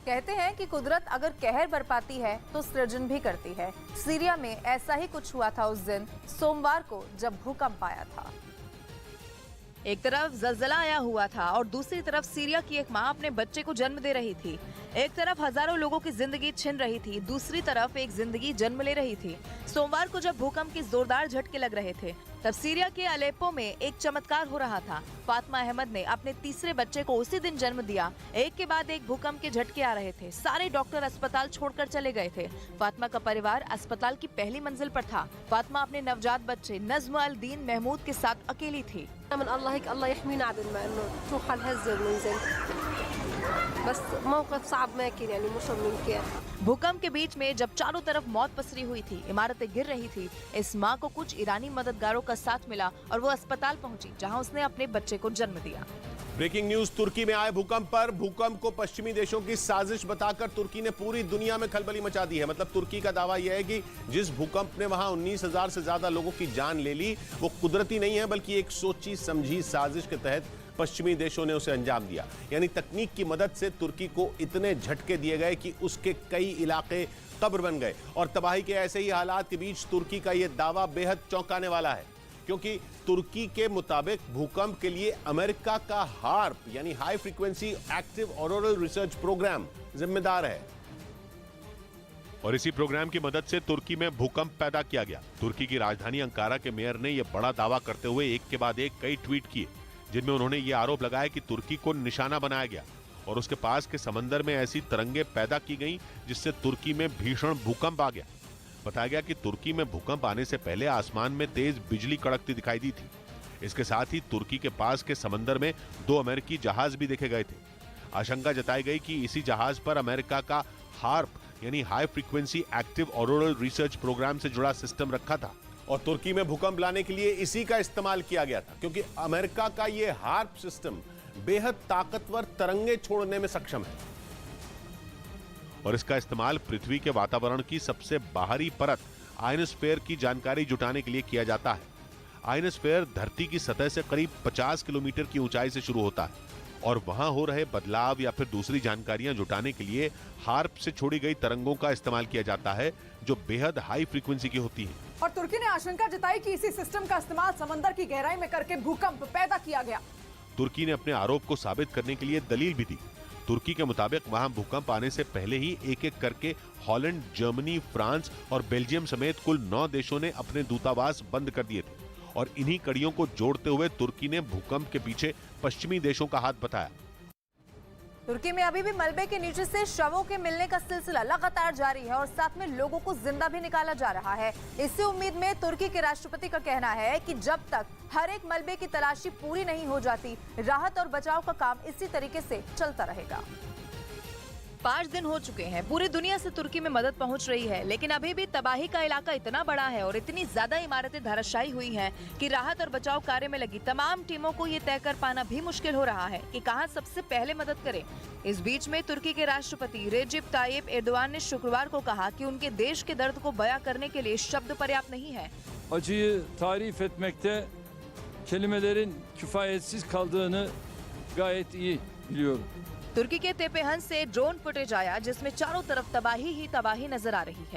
कहते हैं कि कुदरत अगर कहर बरपाती है तो सृजन भी करती है। सीरिया में ऐसा ही कुछ हुआ था उस दिन सोमवार को जब भूकंप आया था। एक तरफ जलजला आया हुआ था और दूसरी तरफ सीरिया की एक मां अपने बच्चे को जन्म दे रही थी। एक तरफ हजारों लोगों की जिंदगी छिन रही थी, दूसरी तरफ एक जिंदगी जन्म ले रही थी। सोमवार को जब भूकंप के जोरदार झटके लग रहे थे तब सीरिया के अलेप्पो में एक चमत्कार हो रहा था। फातिमा अहमद ने अपने तीसरे बच्चे को उसी दिन जन्म दिया। एक के बाद एक भूकंप के झटके आ रहे थे। सारे डॉक्टर अस्पताल छोड़कर चले गए थे। फातिमा का परिवार अस्पताल की पहली मंजिल पर था। फातिमा अपने नवजात बच्चे नज्म अल दीन महमूद के साथ अकेली थी। भूकंप के बीच में जब चारों तरफ मौत पसरी हुई थी, इमारतें गिर रही थी, इस मां को कुछ ईरानी मददगारों का साथ मिला और वो अस्पताल पहुंची जहां उसने अपने बच्चे को जन्म दिया। ब्रेकिंग न्यूज तुर्की में आए भूकंप पर। भूकंप को पश्चिमी देशों की साजिश बताकर तुर्की ने पूरी दुनिया में खलबली मचा दी है। मतलब तुर्की का दावा यह है कि जिस भूकंप ने वहां 19,000 से ज्यादा लोगों की जान ले ली वो कुदरती नहीं है बल्कि एक सोची समझी साजिश के तहत पश्चिमी देशों ने उसे अंजाम दिया। यानी तकनीक की मदद से तुर्की को इतने झटके दिए गए कि उसके कई इलाके कब्र बन गए। और तबाही के ऐसे ही हालात के बीच तुर्की का यह दावा बेहद चौंकाने वाला है, क्योंकि तुर्की के मुताबिक भूकंप के लिए अमेरिका का हार्प यानी high frequency active auroral research program जिम्मेदार है। और इसी प्रोग्राम की मदद से तुर्की में भूकंप पैदा किया गया। तुर्की की राजधानी अंकारा के मेयर ने यह बड़ा दावा करते हुए एक के बाद एक कई ट्वीट किए, जिनमें उन्होंने ये आरोप लगाया कि तुर्की को निशाना बनाया गया और उसके पास के समंदर में ऐसी तरंगे पैदा की गईं जिससे तुर्की में भीषण भूकंप आ गया। बताया गया कि तुर्की में भूकंप आने से पहले आसमान में तेज बिजली कड़कती दिखाई दी थी। इसके साथ ही तुर्की के पास के समंदर में 2 अमेरिकी जहाज भी देखे गए थे। आशंका जताई गई कि इसी जहाज पर अमेरिका का हार्प यानी high frequency active auroral research program से जुड़ा सिस्टम रखा था और तुर्की में भूकंप लाने के लिए इसी का इस्तेमाल किया गया था, क्योंकि अमेरिका का यह हार्प सिस्टम बेहद ताकतवर तरंगे छोड़ने में सक्षम है और इसका इस्तेमाल पृथ्वी के वातावरण की सबसे बाहरी परत आयनोस्फीयर की जानकारी जुटाने के लिए किया जाता है। आयनोस्फीयर धरती की सतह से करीब 50 किलोमीटर की ऊंचाई से शुरू होता है और वहां हो रहे बदलाव या फिर दूसरी जानकारियां जुटाने के लिए हार्प से छोड़ी गई तरंगों का इस्तेमाल किया जाता है, जो बेहद हाई फ्रीक्वेंसी की होती है। और तुर्की ने आशंका जताई कि इसी सिस्टम का इस्तेमाल समंदर की गहराई में करके भूकंप पैदा किया गया। तुर्की ने अपने आरोप को साबित करने के लिए दलील भी दी। तुर्की के मुताबिक वहां भूकंप आने से पहले ही एक-एक करके हॉलैंड, जर्मनी, फ्रांस और बेल्जियम समेत कुल 9 देशों ने अपने दूतावास बंद कर दिए थे और इन्हीं कड़ियों को जोड़ते हुए तुर्की ने भूकंप के पीछे पश्चिमी देशों का हाथ बताया। तुर्की में अभी भी मलबे के नीचे से शवों के मिलने का सिलसिला लगातार जारी है और साथ में लोगों को जिंदा भी निकाला जा रहा है। इसी उम्मीद में तुर्की के राष्ट्रपति का कहना है कि जब तक हर एक मलबे की तलाशी पूरी नहीं हो जाती, राहत और बचाव का काम इसी तरीके से चलता रहेगा। 5 दिन हो चुके हैं, पूरी दुनिया से तुर्की में मदद पहुंच रही है, लेकिन अभी भी तबाही का इलाका इतना बड़ा है और इतनी ज्यादा इमारतें धराशायी हुई हैं कि राहत और बचाव कार्य में लगी तमाम टीमों को ये तय कर पाना भी मुश्किल हो रहा है कि कहां सबसे पहले मदद करें। इस बीच में तुर्की के राष्ट्रपति रेजिप ताइप एर्दोआन ने शुक्रवार को कहा कि उनके देश के दर्द को बयां करने के लिए शब्द पर्याप्त नहीं है। Acıyı tarif etmekte kelimelerin kifayetsiz kaldığını gayet iyi biliyorum. तुर्की के तेपेहन से ड्रोन फुटेज आया जिसमें चारों तरफ तबाही ही तबाही नजर आ रही है।